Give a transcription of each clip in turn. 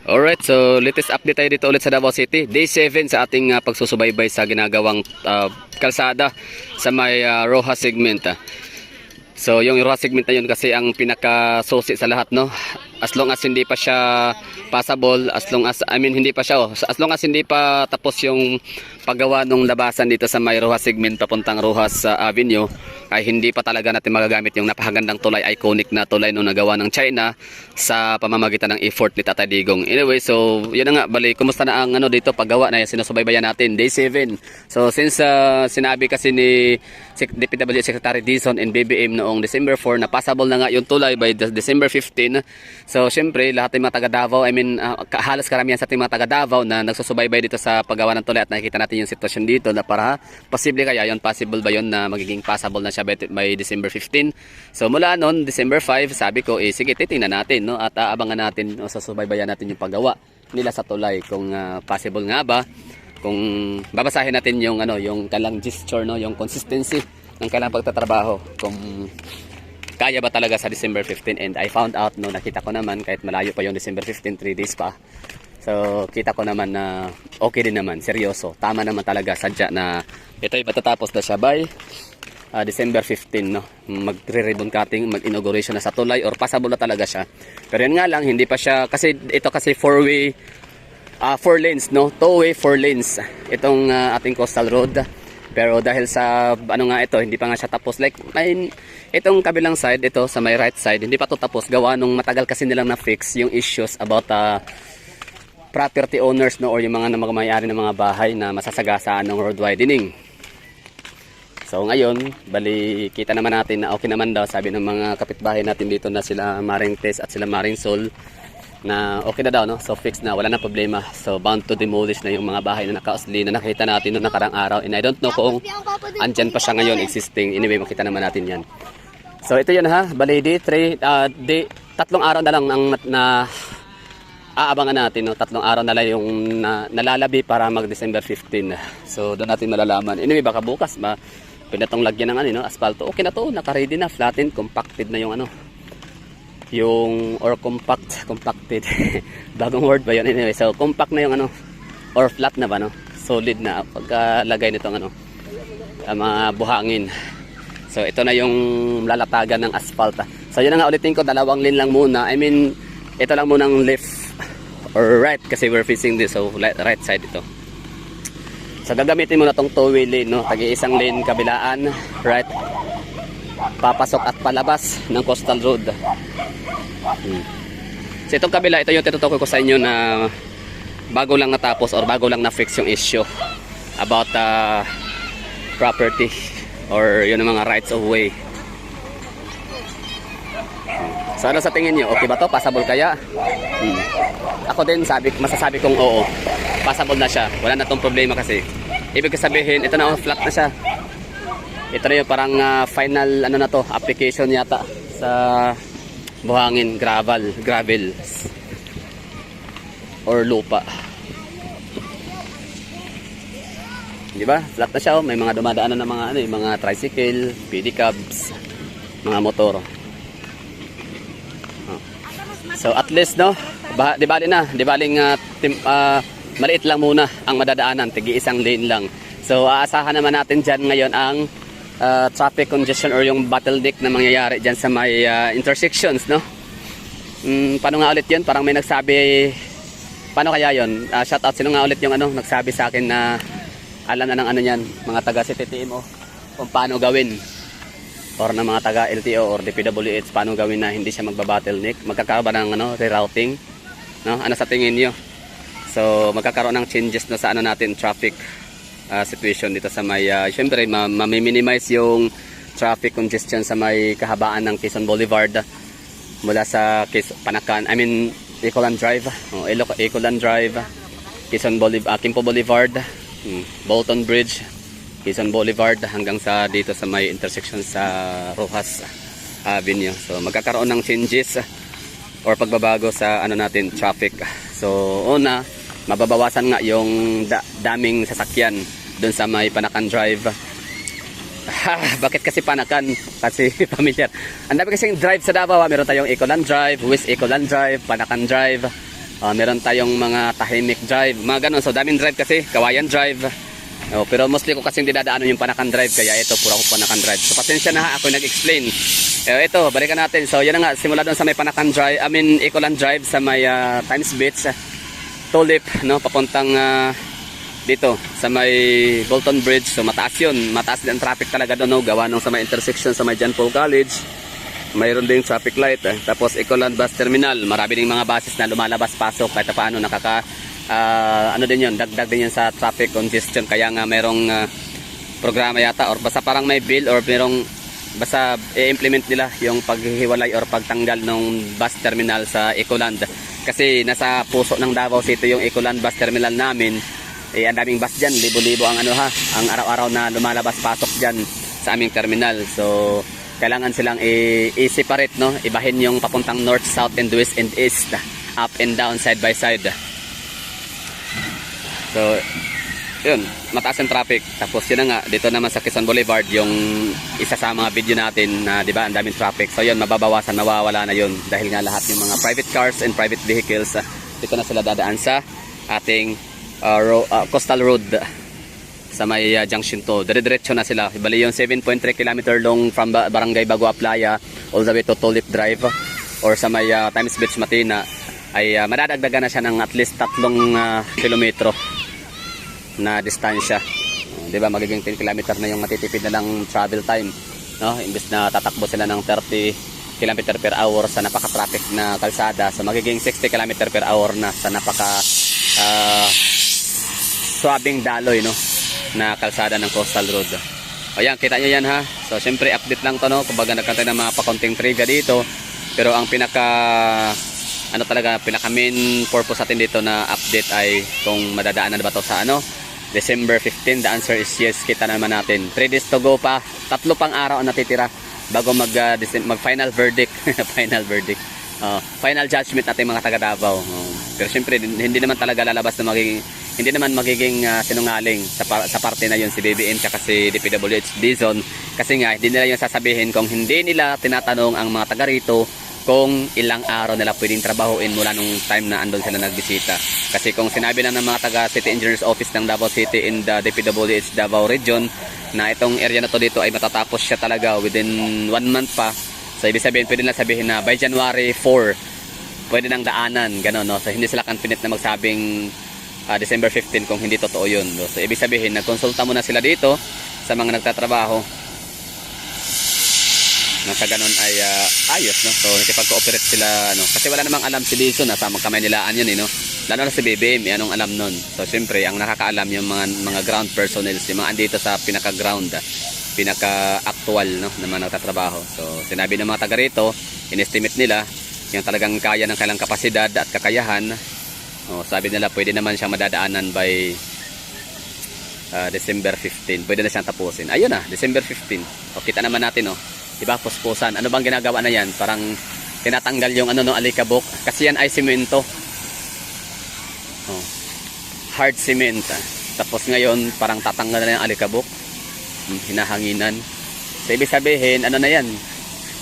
Alright, so latest update tayo dito ulit sa Davao City. Day 7 sa ating pagsusubaybay sa ginagawang kalsada sa may Rojas segment. So yung Rojas segment na yun kasi ang pinakasusi sa lahat, no? As long as hindi pa siya passable, as long as hindi pa siya, as long as hindi pa tapos yung paggawa ng labasan dito sa may Rojas segment papuntang Rojas Avenue, ay hindi pa talaga natin magagamit yung napakagandang tulay, iconic na tulay nung nagawa ng China sa pamamagitan ng effort ni Tatay Digong. Anyway, so yun na nga, bali, kumusta na ang dito paggawa na sinusubaybayan natin, day 7. So since sinabi kasi ni DPWH Secretary Dizon and BBM noong December 4 na passable na nga yung tulay by December 15. So syempre lahat ng mga taga Davao, halos karamihan sa ating mga taga Davao na nagsusubaybay dito sa paggawa ng tulay at nakikita natin yung sitwasyon dito na para posible kaya yon, possible ba yon na magiging passable na siya by December 15. So mula noon December 5 sabi ko sige, titingnan natin, no, at aabangan natin, o susubaybayan natin yung paggawa nila sa tulay kung possible nga ba, kung babasahin natin yung yung kailang gesture, no, yung consistency ng kailang pagtatrabaho, kung kaya ba talaga sa December 15. And I found out, no, nakita ko naman kahit malayo pa yung December 15, 3 days pa. So kita ko naman na okay din naman, seryoso, tama naman talaga, sadya na ito ay matatapos na siya by December 15, no. Magre-ribbon cutting, mag-inauguration na sa tulay, or passable na talaga siya. Pero yun nga lang, hindi pa siya, kasi ito kasi 4-way 4 lanes, no, 2-way 4 lanes itong ating coastal road. Pero dahil sa nga ito, hindi pa nga siya tapos, like itong kabilang side, ito sa may right side, hindi pa to tapos, gawa nung matagal kasi nilang na-fix yung issues about property owners, no, or yung mga may-ari ng mga bahay na masasagasaan ng road widening. So ngayon, bali kita naman natin na okay naman daw, sabi ng mga kapitbahay natin dito na sila Maring Tess at sila Maring Sol, na okay na daw, no? So fixed na, wala na problema. So bound to demolish na yung mga bahay na naka-usli na nakita natin noong nakarang araw. And I don't know kung andyan pa siya ngayon existing. Anyway, makita naman natin yan. So ito yun, ha, bali day 3, tatlong araw na lang ang aabangan natin, no? Tatlong araw na lang yung nalalabi para mag December 15. So doon natin malalaman. Anyway, baka bukas pinatong lagyan ng asfalto. Okay na to, naka-ready na, flattened, compacted na yung or compacted. Bagong word ba yun? Anyway, so compact na yung or flat na ba, no? Solid na pagkalagay nitong mga buhangin. So ito na yung lalatagan ng asphalt. So yun na nga, ulitin ko, 2 lane lang muna. Ito lang muna ang left or right kasi we're facing this, so right side ito. So gagamitin mo na tong 2-way lane, no? Tagi-isang lane kabilaan, right, papasok at palabas ng coastal road. So itong kabila, ito yung tinutukoy ko sa inyo na bago lang natapos or bago lang na-fix yung issue about property or yun ang mga rights of way. So ano sa tingin nyo? Okay ba to? Passable kaya? Ako din masasabi kong oo. Passable na siya. Wala na tong problema kasi. Ibig sabihin, ito na, flat na siya. Ito na yung parang final na to, application yata sa buhangin, gravel or lupa. Di ba? Flat na siya, oh. May mga dumadaanan ng mga mga tricycle, pedicabs, mga motor. So at least, no, di baling maliit lang muna ang madadaanan, tigi-isang lane lang. So aasahan naman natin dyan ngayon ang traffic congestion or yung bottleneck na mangyayari dyan sa may intersections, no. Paano nga ulit yun? Parang may nagsabi, paano kaya yun? Shout out, sino nga ulit yung nagsabi sa akin na alam na ng yan, mga taga CTTM, kung paano gawin, or ng mga taga LTO or DPWH, paano gawin na hindi siya magbabottleneck, magkakaroon ba ng rerouting, no? Ano sa tingin niyo? So magkakaroon ng changes na sa natin traffic situation dito sa may syempre ma-minimize yung traffic congestion sa may kahabaan ng Quezon Boulevard mula sa Panakan, Ecoland Drive, Ecoland Drive, Quezon Boulevard, Quimpo Boulevard, Bolton Bridge, Quezon Boulevard, hanggang sa dito sa may intersection sa Rojas Avenue. So magkakaroon ng changes or pagbabago sa natin traffic. So una, mababawasan nga yung daming sasakyan doon sa may Panakan Drive. Bakit kasi Panakan? Kasi familiar. Ang dami kasing drive sa Davao. Meron tayong Ecoland Drive, West Ecoland Drive, Panakan Drive, Meron tayong mga tahimik drive, mga ganun. So daming drive kasi, Kawayan Drive. Pero mostly ko kasing dinadaanan yung Panakan Drive, kaya ito puro ako Panakan Drive. So pasensya na ha, ako nag-explain. Ito, balikan natin. So yan na nga, simula doon sa may Panakan Drive, Ecoland Drive sa may Times Beach, Tulip, no, papuntang dito sa may Bolton Bridge. So mataas yun, mataas din ang traffic talaga doon, no, gawa nung sa may intersection sa may John Paul College. Mayroon ding traffic light. Tapos Ecoland Bus Terminal, marami ding mga buses na lumalabas pasok, kahit paano ano din yun, dagdag din yun sa traffic congestion. Kaya nga mayroong programa yata, or basta parang may bill, or mayroong basta i-implement nila yung paghihiwalay or pagtanggal ng bus terminal sa Ecoland. Kasi nasa puso ng Davao City yung Ecoland Bus Terminal namin. Ang daming bus dyan, libo-libo ang ang araw-araw na lumalabas pasok dyan sa aming terminal. So kailangan silang i-separate, no, ibahin yung papuntang north, south, and west and east, up and down, side by side. So yun, mataas ang traffic. Tapos yun na nga, dito naman sa Quezon Boulevard, yung isa sa mga video natin na, di ba, ang daming traffic. So yun, mababawasan, mawawala na yun, dahil nga lahat yung mga private cars and private vehicles, dito na sila dadaan sa ating coastal road sa may junction 2. Dire-diretso na sila. Bali yung 7.3 km long from Barangay Bagua Playa all the way to Tulip Drive or sa may Times Beach Matina, ay madadagdagan na siya ng at least 3 kilometro na distansya. Di ba, magiging 10 km na yung matitipid na lang travel time, no? Imbes na tatakbo sila ng 30 km per hour sa napaka-traffic na kalsada, so magiging 60 km per hour na sa napaka swabing daloy, no, na kalsada ng coastal road. Ayan, kita nyo yan ha. So syempre update lang to, no, kumbaga nagkantay ng mga pakonting trivia dito, pero ang pinaka main purpose natin dito na update ay kung madadaanan na ba to sa December 15. The answer is yes. Kita naman natin 3 days to go pa, 3 pang araw ang natitira bago mag final verdict. Final judgment natin mga taga Davao. Pero syempre hindi naman talaga lalabas na magiging sinungaling sa parte na yun si BBM at si DPWH Dizon, kasi nga hindi nila yung sasabihin kung hindi nila tinatanong ang mga taga rito kung ilang araw nila pwedeng trabahuin mula nung time na andun sila nagbisita. Kasi kung sinabi lang ng mga taga City Engineers Office ng Davao City in the DPWH Davao Region na itong area na to dito ay matatapos siya talaga within 1 month pa, so ibig sabihin pwede na sabihin na by January 4 pwede nang daanan, gano'n, no? So hindi sila confident na magsabing December 15 kung hindi totoo yun, no? So ibig sabihin nagkonsulta muna sila dito sa mga nagtatrabaho nang sa ganun ay ayos, no? So nakipag-cooperate sila, no? Kasi wala namang alam si Dizon na sa magkamay nilaan yun, no? Lalo na si BBM, anong alam nun? So siyempre ang nakakaalam yung mga ground personnel, yung mga andito sa pinaka-ground, pinaka-actual, no, na mga nagtatrabaho. So sinabi ng mga taga rito, in-estimate nila yung talagang kaya ng kailang kapasidad at kakayahan. Sabi nila pwede naman siyang madadaanan by December 15. Pwede na siyang tapusin. Ayun na, December 15. O kita naman natin, diba, puspusan. Ano bang ginagawa na yan? Parang tinatanggal yung no, alikabok. Kasi yan ay simento. Hard cement. Tapos ngayon, parang tatanggal na yung alikabok. Hinahanginan. So ibig sabihin, ano na yan?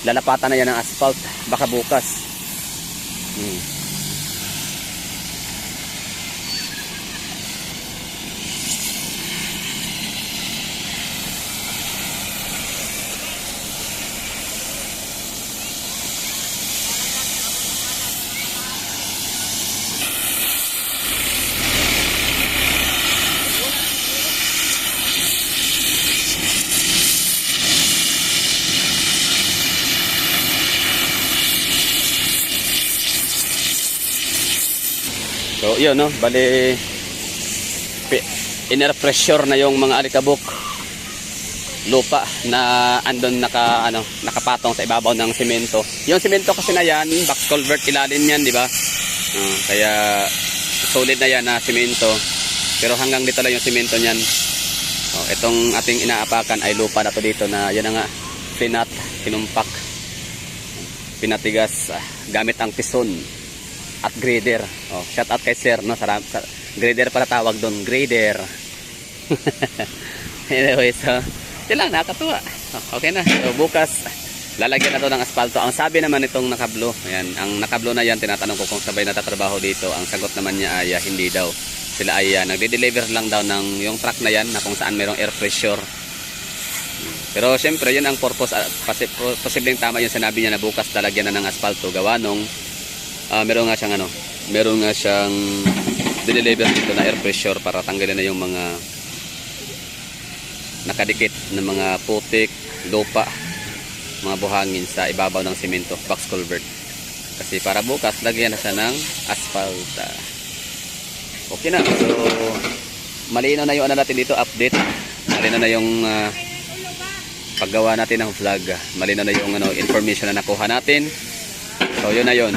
Lalapatan na yan ng asphalt. Baka bukas. So yun, no, bali inner pressure na yung mga alikabok, lupa na andon nakapatong sa ibabaw ng semento. Yung semento kasi na yan, box culvert ilalim yan, di ba? Kaya solid na yan na semento. Pero hanggang dito lang yung semento niyan. Itong ating inaapakan ay lupa na to dito na yan na nga, kinumpak, pinatigas gamit ang pison at grader. Shout out kay sir, no? Grader pala tawag doon, grader. Anyway, so yun lang, nakakatuwa. Okay na. So bukas lalagyan na to ng asfalto. Ang sabi naman itong nakablo, ayan, ang nakablo na yan, tinatanong ko kung sabay natatrabaho dito. Ang sagot naman niya ay hindi daw. Sila ay nagde-deliver lang daw ng yung truck na yan na kung saan mayroong air pressure. Pero syempre yun ang purpose, posibleng tama yung sinabi niya na bukas lalagyan na ng asfalto gawa nung meron nga siyang deliver dito na air pressure para tanggalin na yung mga nakadikit na mga putik, lupa, mga buhangin sa ibabaw ng simento, box culvert. Kasi para bukas lagyan na siya ng asphalt. Okay na. So malinaw na yung ano natin dito, update. Malinaw na yung paggawa natin ng vlog. Malinaw na yung information na nakuha natin. So yun na yun.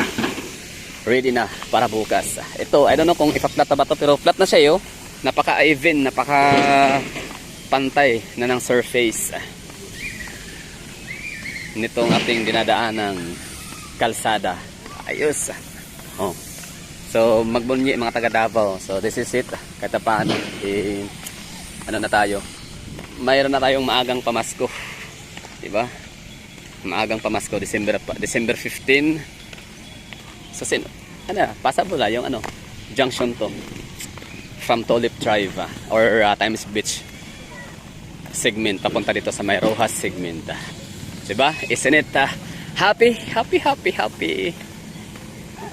Ready na para bukas. Ito, I don't know kung ipa-flat na ba ito, pero flat na siya yo. Napaka-even, napaka-pantay na ng surface nitong ating dinadaanang kalsada. Ayos. Oh. So magbunyi mga taga Davao. So this is it. Kahit paano ano na tayo. Mayroon na tayong maagang pamasko. 'Di ba? Maagang pamasko, December 15. So passable la yung junction to from Tulip Drive or Times Beach segment papunta dito sa may Rojas segment. Diba? Isn't it happy?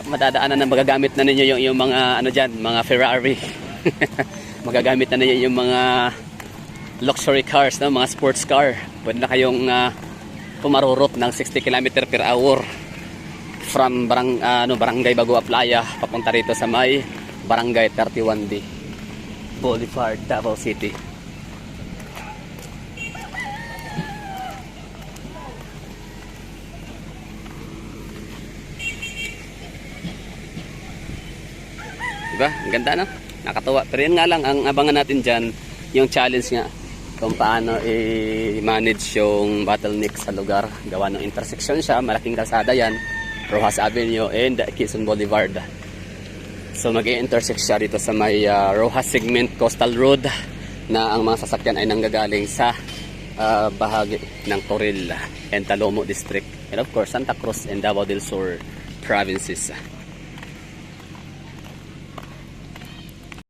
Madadaanan na magagamit na ninyo yung mga dyan, mga Ferrari. Magagamit na ninyo yung mga luxury cars, mga sports car. Pwede na kayong pumarurot ng 60 km per hour from Barangay Bagua Playa papunta rito sa may Barangay 31D Boulevard, Davao City. Diba? Ang ganda, no? Nakatuwa. Pero yun nga lang, ang abangan natin dyan, yung challenge nga kung paano i-manage yung bottleneck sa lugar. Gawa ng intersection siya, malaking kalsada yan, Rojas Avenue and Quezon Boulevard. So mag-i-intersect siya dito sa may Rojas segment, Coastal Road, na ang mga sasakyan ay nanggagaling sa bahagi ng Toril and Talomo District, and of course Santa Cruz and Davao del Sur provinces.